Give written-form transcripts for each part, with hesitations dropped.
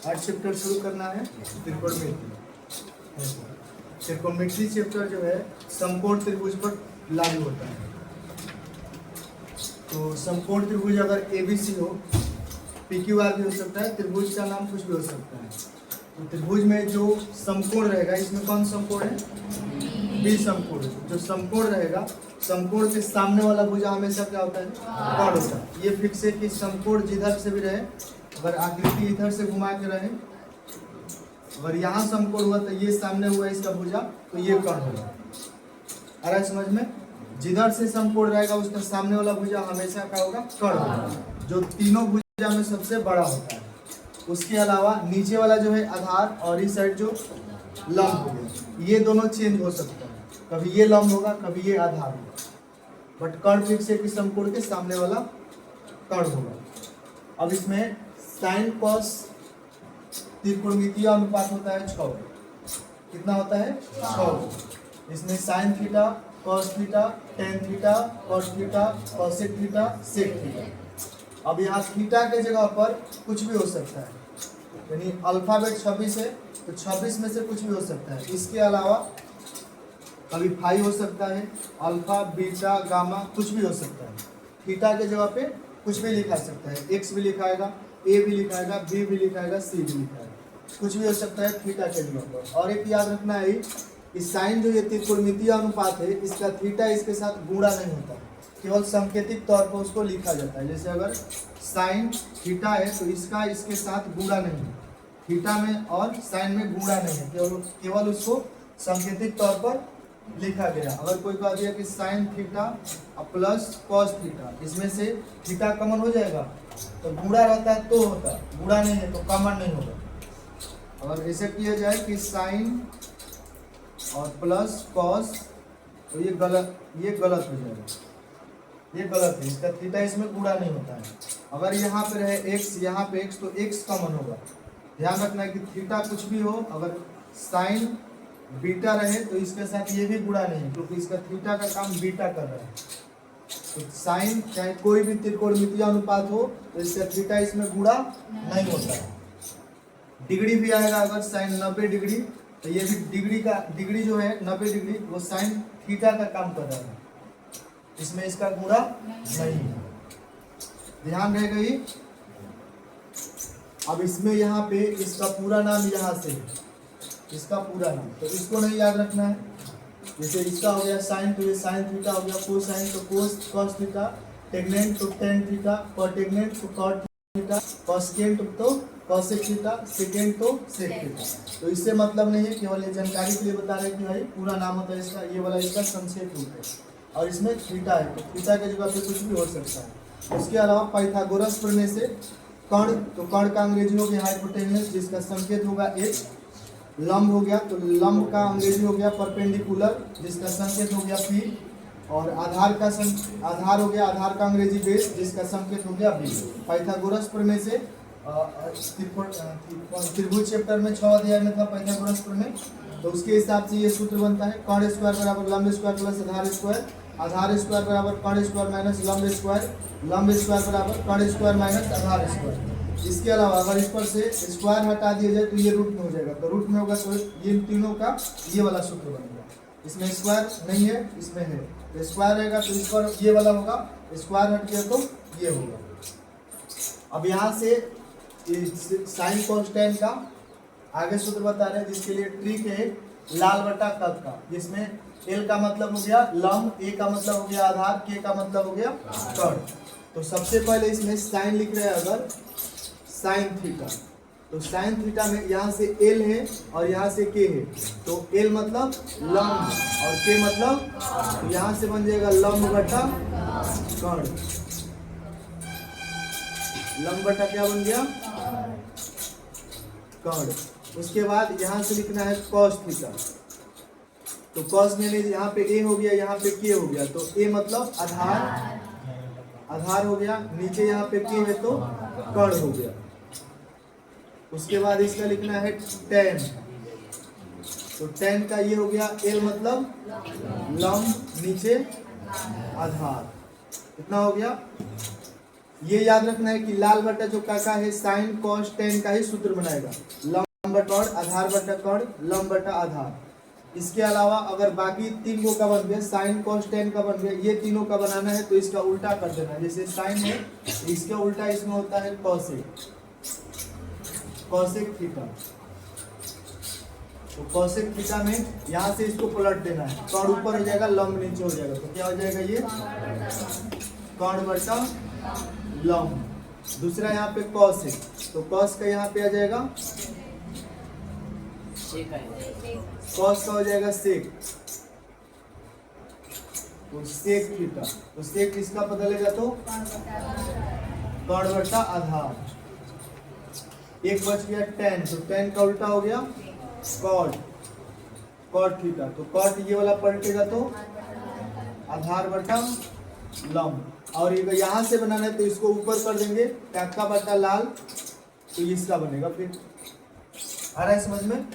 आज चैप्टर शुरू करना है त्रिकोणमिति। त्रिकोणमिति चैप्टर जो है समकोण त्रिभुज पर लागू होता है। तो समकोण त्रिभुज अगर ABC हो, PQR भी हो सकता है, त्रिभुज का नाम कुछ भी हो सकता है। तो त्रिभुज में जो समकोण रहेगा, इसमें कौन समकोण है? B समकोण। जो समकोण रहेगा, समकोण के सामने वाला भुजा हमेशा क्या होता है? कर्ण होता है। ये फिक्स है कि समकोण जिधर से भी रहे, अगर आकृति इधर से घुमा के रहे, अगर यहाँ समकोण हुआ तो ये सामने हुआ इसका भुजा, तो ये कर्ण होगा। आ रहा है समझ में? जिधर से समकोण रहेगा उसका सामने वाला भुजा हमेशा क्या होगा? कर्ण होगा, जो तीनों भुजा में सबसे बड़ा होता है। उसके अलावा नीचे वाला जो है आधार और इस साइड जो लंब हो गया, ये दोनों चेंज हो सकता है। कभी ये लंब होगा, कभी ये आधार होगा, बट कर्ण फिक्स है कि समकोण के सामने वाला कर्ण होगा। अब इसमें साइन कॉस त्रिकोणमितीय अनुपात होता है 6। कितना होता है? 6। इसमें sine theta, cos theta, tan theta, cos theta, cosec theta, sec theta. अब यहाँ थीटा के जगह पर कुछ भी हो सकता है, यानी अल्फाबेट 26 है तो 26 में से कुछ भी हो सकता है। इसके अलावा कभी फाई हो सकता है, अल्फा, बीटा, गामा, कुछ भी हो सकता है। थीटा के जगह पे कुछ भी लिखा सकता है, एक्स भी लिखाएगा, ए भी लिखाएगा, बी भी लिखाएगा, सी भी लिखाएगा, कुछ भी हो सकता है थीटा के जगह पर। और एक याद रखना है कि साइन जो ये त्रिकोणमितीय अनुपात है, इसका थीटा इसके साथ गुणा नहीं होता, केवल सांकेतिक तौर पर उसको लिखा जाता है। जैसे अगर साइन थीटा है तो इसका इसके साथ गुणा नहीं है, थीटा में और साइन में गुणा नहीं है, केवल उसको सांकेतिक तौर पर लिखा गया। अगर कोई कह दिया कि sine theta plus cos theta, इसमें से थीटा कॉमन हो जाएगा, तो गुणा रहता है तो होता है, गुणा नहीं है तो कॉमन नहीं होगा। अगर ऐसे किया जाए कि साइन और प्लस कॉस, तो ये गलत हो जाएगा, ये गलत है, इसका थीटा इसमें गुणा नहीं होता है। अगर यहाँ पे रहे एक्स, यहाँ पे एक्स, तो एक्स कॉमन होगा। ध्यान रखना है कि थीटा कुछ भी हो, अगर साइन बीटा रहे तो इसके साथ ये भी गुणा नहीं, क्योंकि इसका थीटा का काम बीटा कर रहा है। तो साइन चाहे कोई भी त्रिकोणमितीय अनुपात हो तो इसका थीटा इसमें गुणा नहीं होता है। डिग्री भी आएगा, अगर साइन 90 डिग्री, तो ये भी डिग्री जो है 90 डिग्री, वो साइन थीटा का काम कर रहा है, इसमें इसका गुणा नहीं है। ध्यान रहेगा ये। अब इसमें यहाँ पे इसका पूरा नाम यहाँ से, इसका पूरा नाम, तो इसको नहीं याद रखना है। जैसे इसका हो गया साइन, तो ये साइन थीटा हो गया, कोसाइन तो कॉस थीटा, टेग्नेंट तो टेन थीटा, कॉटेग्नेंट तो कॉट थीटा, कॉसेकेंट तो कॉसेक थीटा, सेकेंड तो सेक थीटा। तो इससे मतलब नहीं है, केवल ये जानकारी के लिए बता रहे हैं कि भाई पूरा नाम होता है इसका, ये वाला इसका संक्षेप रूप है। और इसमें थीटा है, तो थीटा के जगह पे कुछ भी हो सकता है। उसके अलावा पाइथागोरस प्रमेय से कर्ण, तो कर्ण का अंग्रेजी हो गया हाइपोटेन्यूस, जिसका संकेत होगा एच। लंब हो गया तो लंब का अंग्रेजी हो गया परपेंडिकुलर, जिसका संकेत हो गया पी। और आधार हो गया, आधार का अंग्रेजी बेस, जिसका संकेत हो गया बी। पाइथागोरस प्रमेय से त्रिभुज चैप्टर में 6 अध्याय में था पाइथागोरस प्रमेय, तो उसके हिसाब से ये सूत्र बनता है कर्ण स्क्वायर बराबर लंब स्क्वायर प्लस आधार स्क्वायर, आधार स्क्वायर बराबर कर्ण स्क्वायर माइनस लंब स्क्वायर, लंब स्क्वायर बराबर कर्ण स्क्वायर माइनस आधार स्क्वायर। इसके अलावा अगर इस पर से स्क्वायर हटा दिया जाए तो ये रूट में हो जाएगा, तो रूट में होगा तो ये तीनों का ये वाला सूत्र बनेगा। इसमें स्क्वायर नहीं है, इसमें है, तो स्क्वायर रहेगा तो इस पर ये वाला होगा, स्क्वायर हट गया तो ये होगा। अब यहाँ से साइन कॉन्स्टेंट का आगे सूत्र बता रहे हैं, जिसके लिए ट्रिक है लाल बटा कब का, जिसमें एल का मतलब हो गया लंब, ए का मतलब हो गया आधार, के का मतलब हो गया कर्ण। तो सबसे पहले इसमें साइन लिख रहे हैं, अगर साइन थीटा, तो साइन थीटा में यहाँ से एल है और यहाँ से के है, तो एल मतलब लंब और के मतलब, तो यहाँ से बन जाएगा लंब बटा कर्ण। लंब बटा क्या बन गया? कर्ण। उसके बाद यहाँ से लिखना है कॉस थीटा, तो कॉस में यहाँ पे ए हो गया, यहाँ पे के हो गया, तो ए मतलब आधार हो गया, नीचे यहाँ पे के है तो कर्ण हो गया। उसके बाद इसका लिखना है टेन, तो टेन का ये हो गया एल मतलब लंब, नीचे आधार, कितना हो गया ये याद रखना है कि लाल बटा जो काका है साइन कॉस टेन का ही सूत्र बनाएगा, लंब बटा कॉड, आधार बटा कॉड, लंब बटा आधार। इसके अलावा अगर बाकी तीन को का बन गया, साइन कॉस टेन का बन गया, ये तीनों का बनाना है तो इसका उल्टा कर देना है। जैसे साइन है इसका उल्टा इसमें होता है कॉसेक, कॉसेक थीटा। तो कॉसेक थीटा में यहाँ से इसको पलट देना है, कॉड ऊपर हो जाएगा, लंब नीचे हो जाएगा। तो क्या हो जाएगा ये कॉड बटा लंब। दूसरा यहाँ पे कॉस है, तो कॉस का यहाँ पे आ जाएगा कॉस का हो जाएगा सेक, तो सेक थीटा। तो सेक इसका बदलेगा तो कॉड बटा आधार। एक बच गया टेन, तो टेन का उल्टा हो गया कॉड, कॉड थीटा। तो कॉड ये वाला पलटेगा तो आधार बटा लंब। और ये यहाँ से बनाना है तो इसको ऊपर कर देंगे, काका बटा लाल, तो इसका बनेगा। फिर आ रहा है समझ में?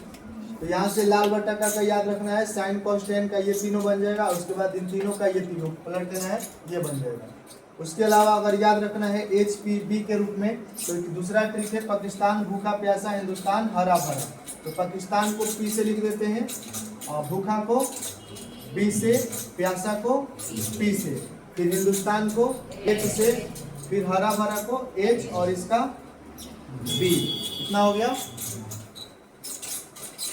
तो यहाँ से लाल बटा का याद रखना है, साइन कॉस टेन का ये तीनों बन जाएगा, उसके बाद इन तीनों का ये तीनों पलट देना है, ये बन जाएगा। उसके अलावा अगर याद रखना है एच पी बी के रूप में, तो दूसरा ट्रिक है पाकिस्तान भूखा प्यासा, हिंदुस्तान हरा भरा। तो पाकिस्तान को पी से लिख देते हैं और भूखा को बी से, प्यासा को पी से, फिर हिंदुस्तान को एच से, फिर हरा भरा को एच और इसका बी। इतना हो गया।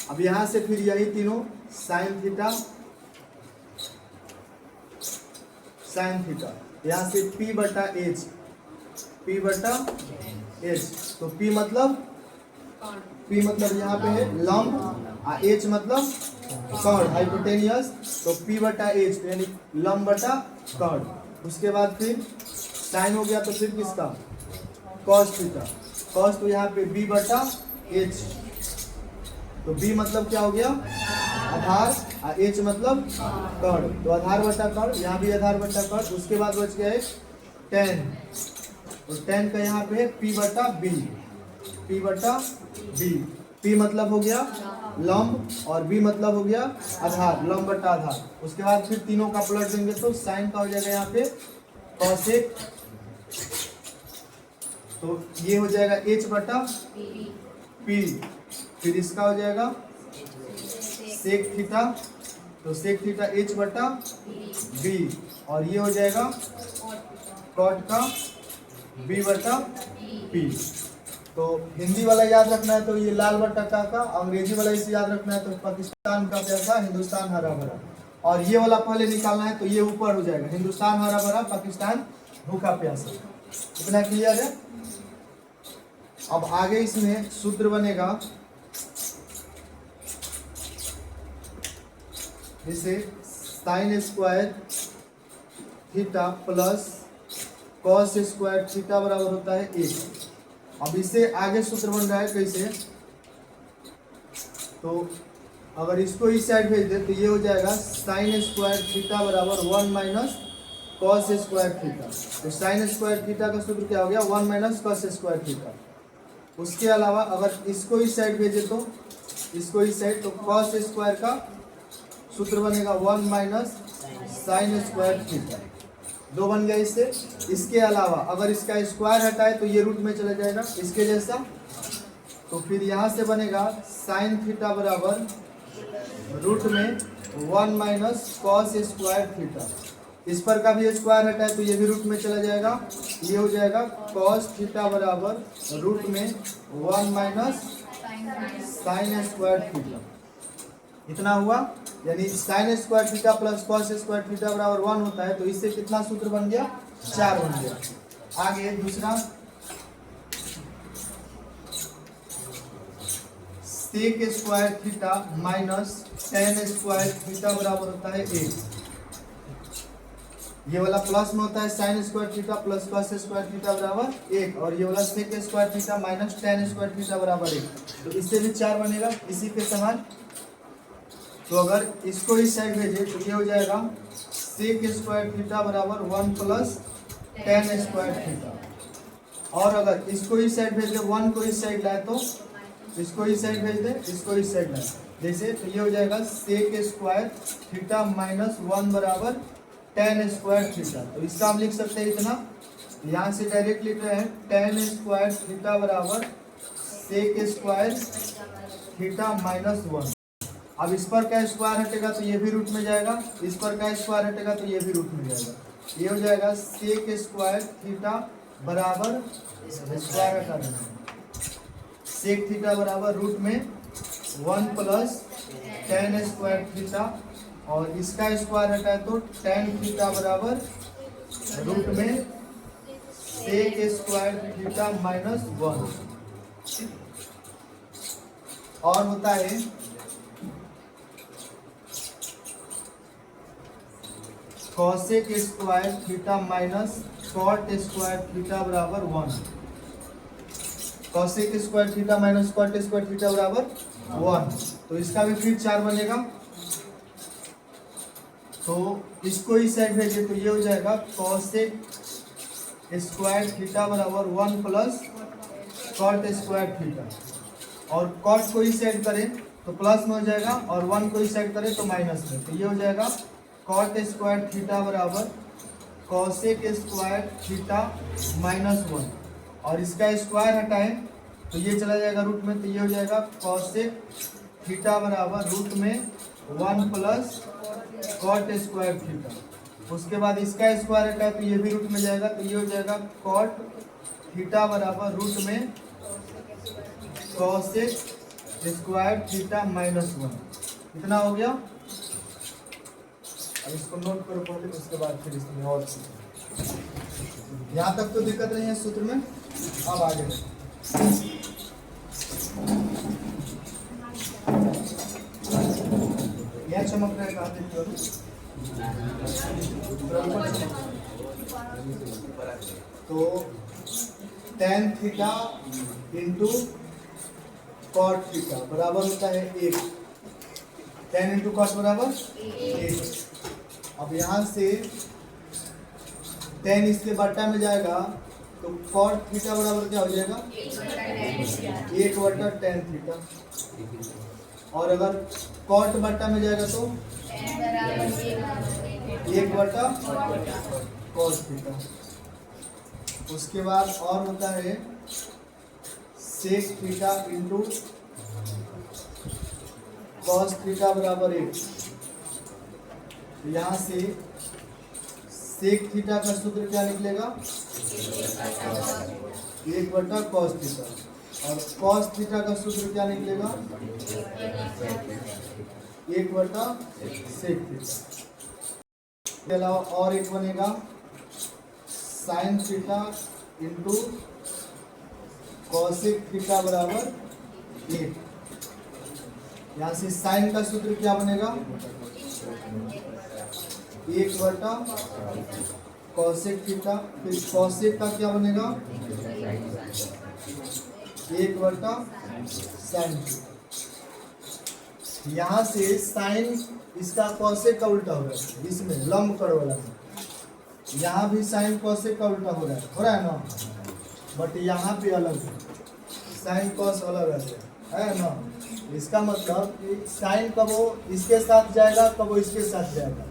अब यहां से फिर यही तीनों साइन थीटा, साइन थीटा, यहां से P बटा एच, P बटा एच। तो P मतलब यहाँ पे है लंब, और H मतलब कॉर्ड हाइपोटेनियस, तो P बटा एच यानी लंब बटा कॉर्ड। उसके बाद फिर साइन हो गया, तो फिर किसका कॉस थीटा, कॉस तो यहाँ पे B बटा एच, तो B मतलब क्या हो गया आधार, और H मतलब कॉर्ड, तो आधार बटा कॉर्ड, यहाँ भी आधार बटा कॉर्ड। उसके बाद बच गया है टेन, तो टेन का यहाँ पे P बटा B, P बटा B। P मतलब हो गया लंब और B मतलब हो गया आधार, लंब बटा आधार। उसके बाद फिर तीनों का पलट देंगे तो साइन का हो जाएगा यहाँ पे कॉसेक, तो ये हो जाएगा H बटा P, फिर इसका हो जाएगा सेक थीटा, तो सेक थीटा H बटा B, और ये हो जाएगा कॉट का B बटा P। तो हिंदी वाला याद रखना है तो ये लाल बटा का, अंग्रेजी वाला इसे याद रखना है तो पाकिस्तान का प्यासा, हिंदुस्तान हरा भरा। और ये वाला पहले निकालना है तो ये ऊपर हो जाएगा हिंदुस्तान हरा भरा, पाकिस्तान भूखा प्यासा। इतना क्लियर है? अब आगे इसमें सूत्र बनेगा, जैसे sign square theta plus cos square theta बराबर होता है 1। अब इससे आगे सूत्र बन रहा है कैसे, तो अगर इसको इस साइड भेज दे तो ये हो जाएगा साइन स्क्वायर थीटा बराबर 1 माइनस कॉस स्क्वायर थीटा। तो साइन स्क्वायर थीटा का सूत्र क्या हो गया 1 माइनस कॉस स्क्वायर थीटा। उसके अलावा अगर इसको इस साइड भेजे तो इसको इस साइड, तो कॉस स्क्वायर का सूत्र बनेगा 1 माइनस साइन स्क्वायर थीटा, 2 बन गया इससे। इसके अलावा अगर इसका स्क्वायर हटाए तो ये रूट में चला जाएगा इसके जैसा, तो फिर यहाँ से बनेगा साइन थीटा बराबर रूट में 1 माइनस कॉस स्क्वायर थीटा। इस पर का भी स्क्वायर हटाए तो ये भी रूट में चला जाएगा, ये हो जाएगा कॉस थीटा बराबर रूट में 1 माइनस साइन स्क्वायर थीटा। इतना हुआ, यानी sign square theta plus cos square theta बराबर 1 होता है। तो इससे कितना सूत्र बन गया 4 बन गया। आगे दूसरा sec square theta minus tan square theta बराबर होता है 1। ये वाला प्लस में होता है sine square theta plus cos square theta बराबर 1, और ये वाला sec square theta minus tan square theta बराबर 1। तो इससे भी 4 बनेगा इसी के समान। तो अगर इसको इस साइड भेजे तो ये हो जाएगा सेक स्क्वायर थीटा बराबर 1 प्लस टेन स्क्वायर थीटा, और अगर इसको इस साइड भेज दे 1 को इस साइड लाए तो इसको इस साइड भेज दे, इसको इस साइड लाए जैसे, तो ये हो जाएगा सेक स्क्वायर थीटा माइनस 1 बराबर टेन स्क्वायर थीटा। तो इसका हम लिख सकते हैं इतना यहाँ से डायरेक्ट लिख रहे हैं tan स्क्वायर थीटा बराबर सेक स्क्वायर थीटा -1। अब इस पर का स्क्वायर हटेगा तो ये भी रूट में जाएगा, इस पर का स्क्वायर हटेगा तो ये भी रूट में जाएगा। ये हो जाएगा सेक स्क्वायर थीटा बराबर स्क्वायर हटा देना, सेक थीटा बराबर रूट में 1 प्लस tan स्क्वायर थीटा, और इसका स्क्वायर हटाए तो tan थीटा बराबर रूट में सेक स्क्वायर थीटा -1। और होता है cosec square theta minus cot square theta बराबर 1। Cosec square theta minus cot square theta बराबर 1, तो इसका भी फिर 4 बनेगा। तो इसको इस साइड भेजिए तो ये हो जाएगा कॉसेक स्क्वायर थीटा बराबर 1 प्लस कॉट स्क्वायर थीटा, और कॉट को इस साइड करें तो प्लस में हो जाएगा और 1 को इस साइड करें तो माइनस में, तो ये हो जाएगा कॉट स्क्वायर थीटा बराबर कॉसेक स्क्वायर थीटा -1, और इसका स्क्वायर हटाएं तो ये चला जाएगा रूट में, तो ये हो जाएगा कॉसेक थीटा बराबर रूट में 1 प्लस कॉट स्क्वायर थीटा। उसके बाद इसका स्क्वायर हटाएं तो ये भी रूट में जाएगा, तो ये हो जाएगा कॉट थीटा बराबर रूट में कॉसेक स्क्वायर थीटा -1। इतना हो गया। अब इसको नोट करो पहले, उसके बाद फिर इसमें और यहाँ तक तो दिक्कत नहीं है सूत्र में। अब आगे यह चमक रहा है, कहाँ देखते हो? तो tan theta into cot theta बराबर होता है 1। tan इंटू कॉट बराबर 1। अब यहाँ से tan इसके बट्टा में जाएगा तो कॉट थीटा बराबर क्या हो जाएगा 1/tan थीटा, और अगर कॉट बट्टा में जाएगा तो 1/cos थीटा। उसके बाद और होता है sec theta into cos theta बराबर 1। यहाँ से सेक थीटा का सूत्र क्या निकलेगा 1/cos थीटा, और कॉस थीटा का सूत्र क्या निकलेगा 1/sec थीटा। इसके अलावा और एक बनेगा sine theta into cosec theta बराबर 1। यहाँ से साइन का सूत्र क्या बनेगा 1/कॉसेक थीटा, फिर कॉसेक का क्या बनेगा 1/साइन थीटा। यहाँ से साइन इसका कॉसेक का उल्टा हो रहा है, इसमें लंब कड़ वाला में यहाँ भी साइन कॉसेक का उल्टा हो रहा है ना, बट यहाँ पे अलग है, साइन कॉस अलग है ना। इसका मतलब कि साइन कब वो इसके साथ जाएगा कब वो इसके साथ जाएगा,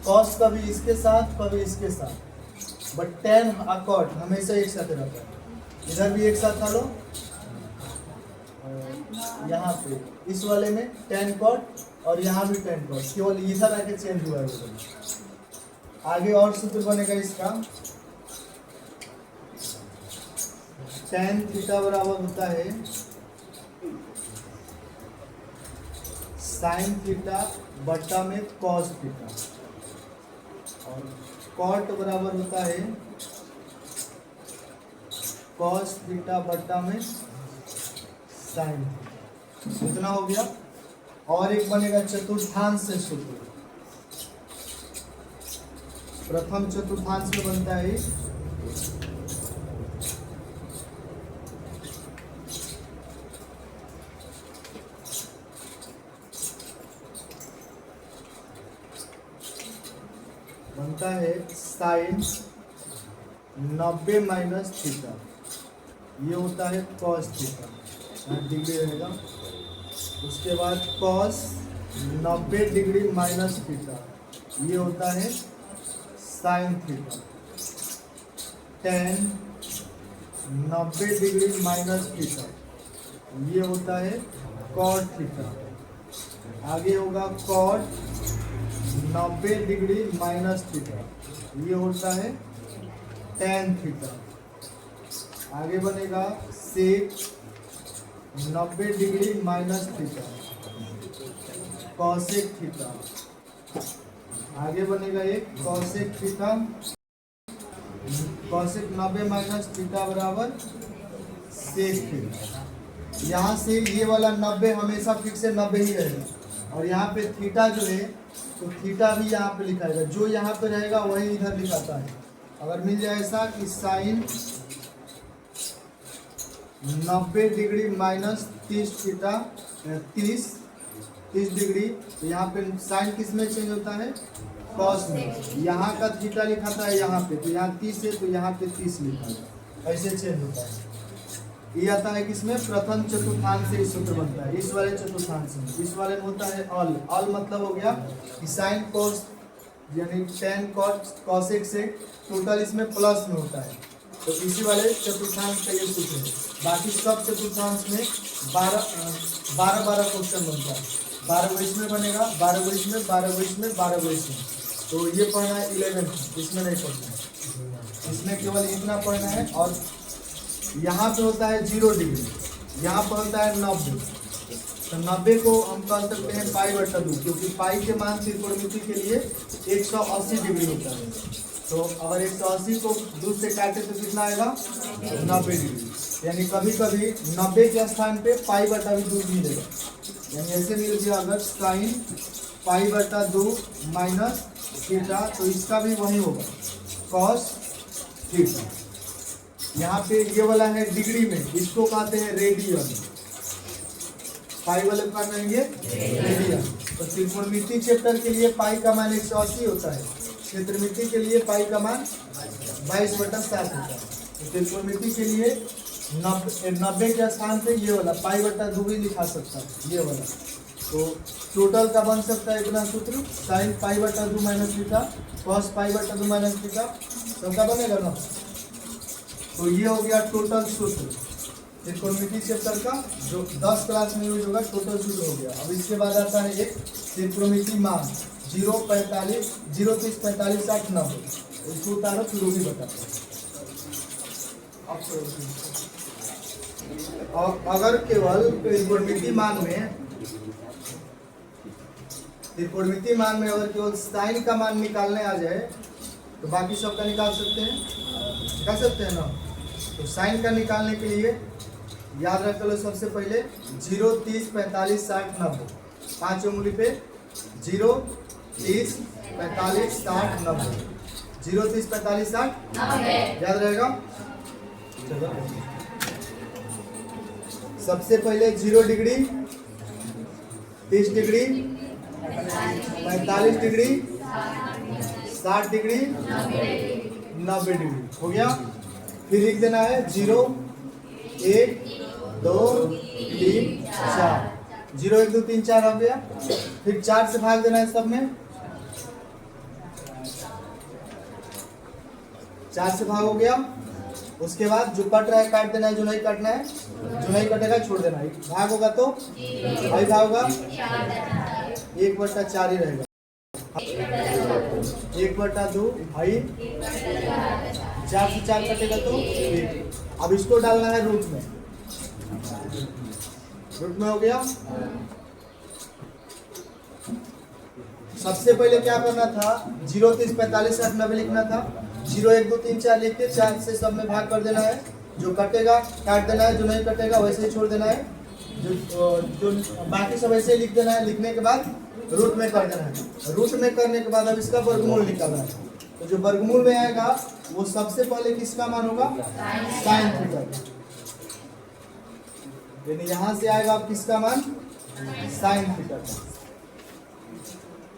कॉस कभी इसके साथ कभी इसके साथ, बट टेन और कॉट हमेशा एक साथ रहता है। इधर भी एक साथ था लो, यहाँ पे इस वाले में टेन कॉट और यहाँ भी टेन कॉट, केवल इधर आके चेंज हुआ है। आगे और सूत्र बनेगा इसका tan थीटा बराबर होता है साइन थीटा बट्टा में कॉस थीटा, और कॉट बराबर होता है कॉस थीटा बट्टा में साइन। इतना हो गया। और एक बनेगा चतुर्थांश से सूत्र। प्रथम चतुर्थांश में बनता है साइन 90 माइनस थीटा, ये होता है कॉस थीटा, डिग्री रहेगा। उसके बाद कॉस 90 डिग्री माइनस थीटा, ये होता है sine theta. tan 90 degree minus theta, ये होता है cot थीटा। आगे होगा cot 90 डिग्री माइनस थीटा, ये होता है tan थीटा। आगे बनेगा सेक 90 degree minus theta, cosec theta. आगे बनेगा एक cosec theta, cosec 90 minus theta बराबर सेक थीटा। यहाँ से ये वाला 90 हमेशा फिक्स से 90 ही रहेगा, और यहाँ पे थीटा जो है तो थीटा भी यहाँ पे लिखाएगा, जो यहाँ पे रहेगा वही इधर लिखाता है। अगर मिल जाए ऐसा कि sine 90 degree minus 30 theta 30 degree, तो यहाँ पे साइन किस में चेंज होता है, कॉस में। यहाँ का थीटा लिखा था यहाँ पे, तो यहाँ 30 है तो यहाँ पे 30 लिखा है, ऐसे चेंज होता है। ये आता है किसमें, प्रथम चतुर्थांश से सूत्र बनता है, इस वाले चतुर्थांश में। इस वाले में होता है ऑल, ऑल मतलब हो गया कि साइन कॉस यानी टेन कॉसेक से टोटल इसमें प्लस में होता है, तो इसी वाले चतुर्थांश का ये सूत्र है। बाकी सब चतुर्थांश में 12 क्वेश्चन बनता है, 12 इसमें बनेगा, 12 इसमें, 12 इसमें, 12 इसमें। तो ये पढ़ना है 11th, इसमें नहीं पढ़ना है, इसमें केवल इतना पढ़ना है। और यहाँ पे होता है 0 डिग्री, यहाँ पर होता है 90, तो 90 को हम कह सकते हैं π/2, क्योंकि पाई के मान त्रिकोणमिति के लिए 180 डिग्री होता है। तो अगर 180 को 2 से काटे तो कितना आएगा, 90 डिग्री। यानी कभी कभी 90 के स्थान पे π/2 मिलेगा, यानी ऐसे मिल गया अगर साइन π/2 माइनस थीटा, तो इसका भी वही होगा कॉस थीटा। यहाँ पे ये वाला है डिग्री में, इसको कहते हैं रेडियन, पाई वाले का कहेंगे रेडियन। तो त्रिकोणमिति चैप्टर के लिए पाई का मान 180 होता है, क्षेत्रमिति के लिए पाई का मान 22/7 होता है। तो त्रिकोणमिति के लिए 90 के स्थान पे ये वाला π/2 भी लिखा सकता है, ये वाला। तो टोटल का बन सकता है इतना सूत्र, sine π/2 minus theta, cos π/2 minus theta, सबका बनेगा ना। तो ये हो गया टोटल सूत्र त्रिकोणमिति चैप्टर का, जो 10 क्लास में यूज होगा, टोटल सूत्र हो गया। अब इसके बाद आता है एक त्रिकोणमिति मान 0, 45, 0, 30, 45, 60, 90। इसको उतारो फिर वो भी बताते हैं। अगर केवल त्रिकोणमिति मान में अगर केवल साइन का मान निकालने आ जाए तो बाकी सब का निकाल सकते हैं ना। तो साइन का निकालने के लिए याद रख लो, सबसे पहले 0, 30, 45, 60, 90, 5 उंगली पे 0, 30, 45, 60, 90, 0, 30, 45, 60 याद रहेगा। सबसे पहले 0 degree, 30 degree, 45 degree, 60 degree, 90 degree हो गया। फिर लिख देना है 0, 1, 2, 3, 4, 0, 1, 2, 3, 4 हो गया। फिर 4 से भाग देना है सब में, 4 से भाग हो गया। उसके बाद जो कट रहा है काट देना है, जो नहीं काटना है, जो नहीं कटेगा छोड़ देना है। भाग होगा तो भाई भाग होगा 1/4 ही रहेगा, 1/2 भाई, 4 से 4 कटेगा तो 1। अब इसको डालना है रूट में, रूट में हो गया। सबसे पहले क्या करना था, 0, 30, 45, 60, 90 लिखना था। 0, 1, 2, 3, 4 लिख के 4 से सब में भाग कर देना है। जो कटेगा काट देना है, जो नहीं कटेगा वैसे ही छोड़ देना है। जो बाकी सब ऐसे ही लिख देना है। लिखने के बाद रूट में कर देना है। रूट में करने के बाद अब इसका वर्गमूल निकालना है। तो जो वर्गमूल में आएगा वो सबसे पहले किसका मान होगा, साइन थीटा। यानी यहाँ से आएगा अब किसका मान, साइन थीटा का।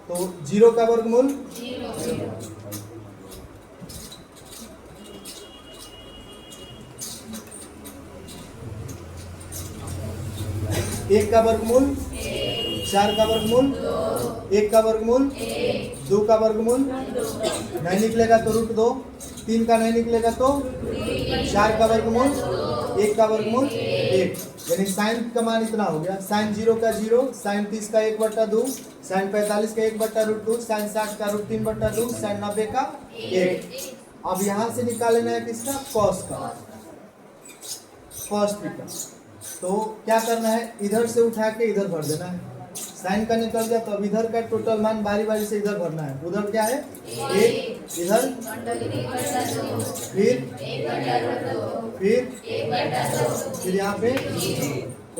तो 0 का वर्गमूल 1 का वर्गमूल, 4 का वर्गमूल, 1 का वर्गमूल, 2 का वर्गमूल, नहीं निकलेगा तो रूट 2, 3 का नहीं निकलेगा तो 4 का वर्गमूल 1 का वर्गमूल 1, यानी साइन का मान इतना हो गया। साइन 0 का 0, साइन 30 का 1/2, साइन 45 का 1/√2, साइन 60 का √3/2, साइन 90 का 1। अब यहाँ से निकाल लेना है किसका, कॉस का, कॉस थीटा। तो क्या करना है, इधर से उठा के इधर भर देना है। साइन का निकल गया तो अब इधर का टोटल मान बारी बारी से इधर भरना है। उधर क्या है 1, इधर फिर यहाँ पे,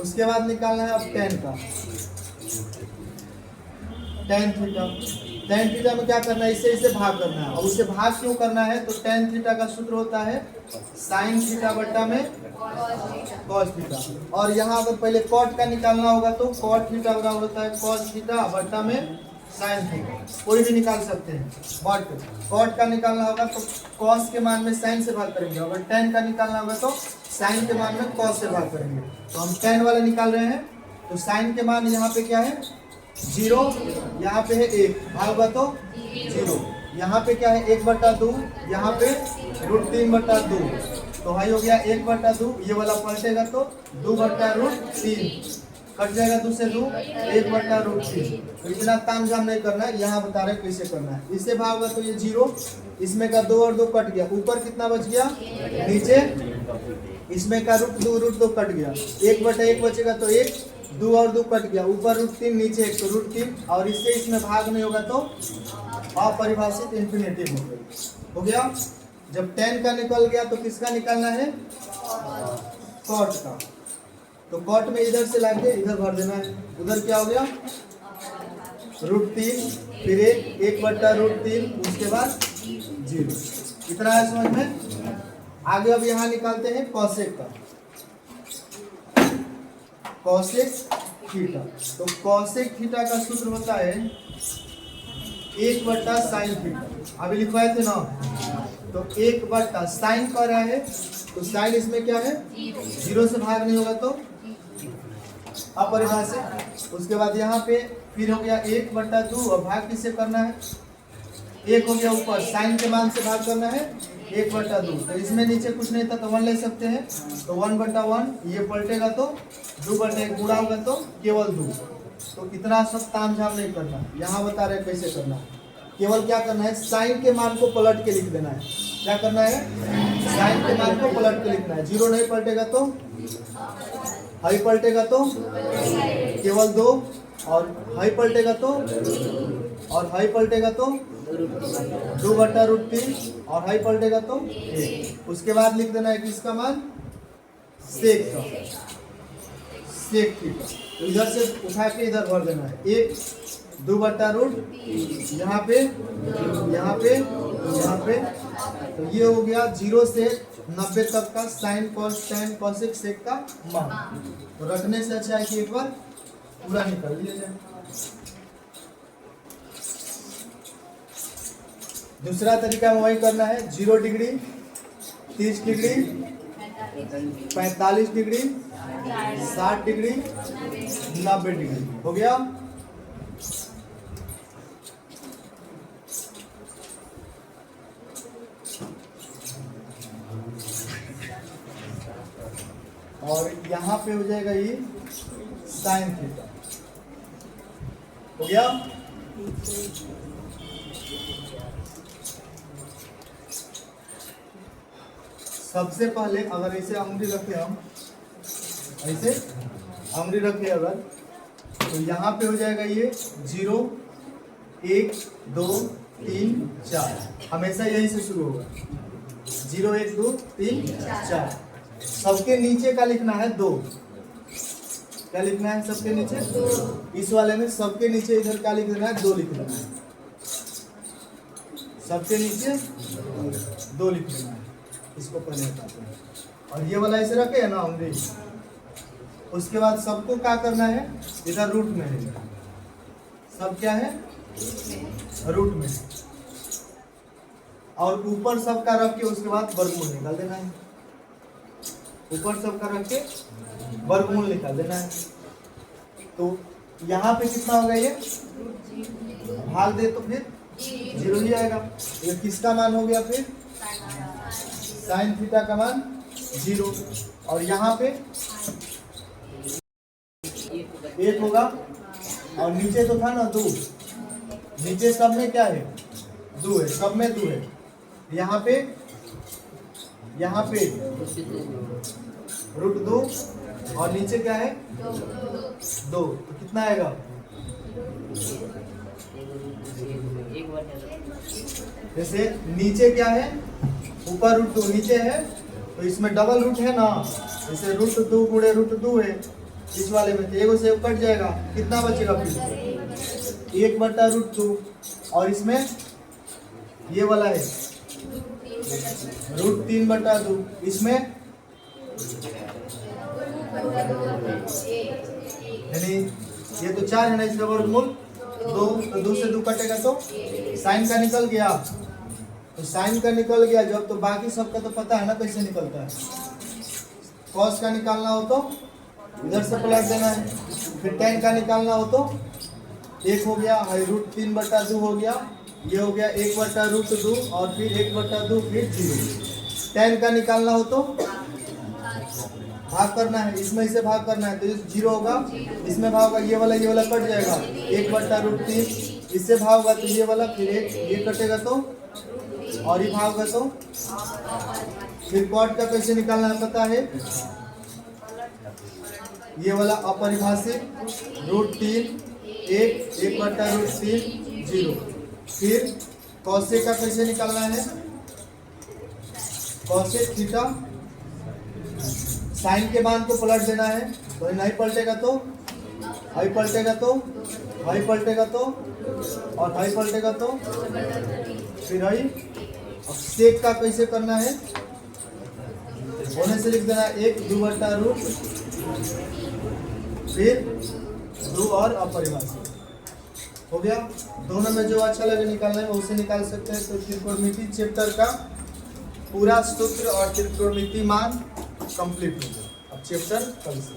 उसके बाद निकालना है अब tan का, tan थीटा। tan थीटा में क्या करना है, इससे भाग करना है। और उसे भाग क्यों करना है, तो tan थीटा का सूत्र होता है साइन थीटा बट्टा में कॉस थीटा। और यहाँ अगर पहले कॉट का निकालना होगा तो कॉट थीटा बराबर होता है कॉस थीटा बट्टा में साइन थीटा, कोई भी निकाल सकते हैं। बट कॉट का निकालना होगा तो कॉस के मान में साइन से भाग करेंगे, अगर tan का निकालना होगा तो साइन के मान में कॉस से भाग करेंगे। तो हम tan वाला निकाल रहे हैं, तो साइन के मान यहाँ पे क्या है 0, यहाँ पे है 1, भाग होगा तो 0, यहाँ पे क्या है 1/2, यहाँ पे √3/2, तो भाई हो गया 1/2, ये वाला पलटेगा तो 2/√3, कट जाएगा 2 से 2, 1/√3। तो इतना तामझाम नहीं करना है, यहाँ बता रहे कैसे करना है। इससे भाग होगा तो ये 0, इसमें का 2 और 2 कट गया, ऊपर कितना बच गया, नीचे इसमें का √2 कट गया, 1/1 बचेगा तो 1, 2 और 2 कट गया, ऊपर √3 नीचे 1 तो √3, और इससे इसमें भाग नहीं होगा तो अपरिभाषित इंफिनिटिव हो गई। हो गया। जब tan का निकल गया तो किसका निकालना है, कॉट का। तो कॉट में इधर से लाके इधर भर देना है। उधर क्या हो गया √3, फिर 1/√3, उसके बाद 0। इतना है समझ में। आगे अब यहाँ निकालते हैं कॉसेक का, कॉसेक थीटा। तो कॉसेक थीटा का सूत्र होता है 1/sin थीटा। अभी लिखवाए थे ना, तो 1/ साइन कर रहा है तो साइन इसमें क्या है 0 से भाग नहीं होगा तो अपरिभाषित। उसके बाद यहाँ पे फिर हो गया 1/2, और भाग किससे करना है, 1 हो गया ऊपर, साइन के मान से भाग करना है 1/2। तो इसमें नीचे कुछ नहीं था तो 1 ले सकते हैं, तो 1/1, ये पलटेगा तो 2/1, गुणा होगा तो केवल 2। तो इतना सब तामझाम नहीं करना, यहाँ बता रहे कैसे करना है। केवल क्या करना है, साइन के मान को पलट के लिख देना है। क्या करना है, साइन के मान को पलट के लिखना है। 0 नहीं पलटेगा तो हाई पलटेगा तो केवल 2, और हाई पलटेगा तो, और हाई पलटेगा तो 2/√3, और हाई पलटेगा तो 1। उसके बाद लिख देना है कि इसका मान सेक का, सेक थीटा। तो इधर से उठा के इधर भर देना है, 1, 2/√, यहाँ पे, यहाँ पे, यहाँ पे। तो ये हो गया 0 से 90 तक का sine cos tan cosec sec का मान। तो रखने से अच्छा है कि एक बार पूरा निकाल लिया जाए। दूसरा तरीका में वही करना है, 0 degree, 30 degree, 45 degree, 60 degree, 90 degree. हो गया। और यहाँ पे हो जाएगा ये साइन थीटा। हो गया। सबसे पहले अगर ऐसे अंगुली रखे, हम ऐसे अंगुली रखे अगर, तो यहाँ पे हो जाएगा ये 0, 1, 2, 3, 4। हमेशा यही से शुरू होगा, 0, 1, 2, 3, 4। सबके नीचे का लिखना है 2। क्या लिखना है सबके नीचे? इस वाले में सबके नीचे इधर क्या लिख देना है? 2 लिख देना है। सबके नीचे 2 लिख देना है। इसको पहले हटाते हैं। और ये वाला ऐसे रखे है ना उंगली। उसके बाद सबको क्या करना है? इधर रूट में है। सब क्या है? रूट में। और ऊपर सबका रख के उसके बाद वर्गमूल निकाल देना है। ऊपर सबका रख के वर्गमूल निकाल देना है। तो यहाँ पे कितना होगा? ये भाग दे तो फिर 0 ही आएगा। ये किसका मान हो गया? फिर साइन थीटा का मान 0, और यहाँ पे 1 होगा, और नीचे तो था ना 2, नीचे सब में क्या है 2 है, सब में 2 है, यहाँ पे √2 और नीचे क्या है 2, तो कितना आएगा? जैसे नीचे क्या है, ऊपर √2 नीचे है, तो इसमें डबल रूट है ना, जैसे √2 गुणे √2 है इस वाले में, तो एगो से कट जाएगा, कितना बचेगा फिर 1/√2, और इसमें ये वाला है √3/2, इसमें यानी ये तो 4 है ना, इसका वर्गमूल 2, तो 2 से 2 कटेगा तो साइन का निकल गया, तो साइन का निकल गया जब, तो बाकी सबका तो पता है ना कैसे निकलता है। कॉस का निकालना हो तो इधर से पलट देना है, फिर टेन का निकालना हो तो 1 हो गया, √3/2 हो गया, ये हो गया 1/√2, और फिर 1/2 फिर 0। टेन का निकालना हो तो भाग करना है, इसमें से भाग करना है, तो 0 होगा, इसमें भाग होगा, ये वाला कट जाएगा, 1/√3, इससे भाग होगा तो ये वाला, फिर ये कटेगा तो, और ये भाग होगा तो, फिर कॉट का कैसे निकालना है पता है, ये वाला अपरिभाषित √3 1/√3 0, फिर कॉसेक का कैसे निकालना है, कॉसेक थीटा, साइन के मान को पलट देना है, तो नहीं पलटेगा तो हाई पलटेगा तो हाई पलटेगा तो और हाई पलटेगा तो फिर हाई। अब सेक का कैसे करना है, होने से लिख देना 1/2 फिर 2 और अपरिभाषित हो गया। दोनों में जो अच्छा लगे निकालने में उसे निकाल सकते हैं। तो त्रिकोणमिति चैप्टर का पूरा सूत्र और त्रिकोणमिति मान कंप्लीट हो गया। अब चैप्टर कल से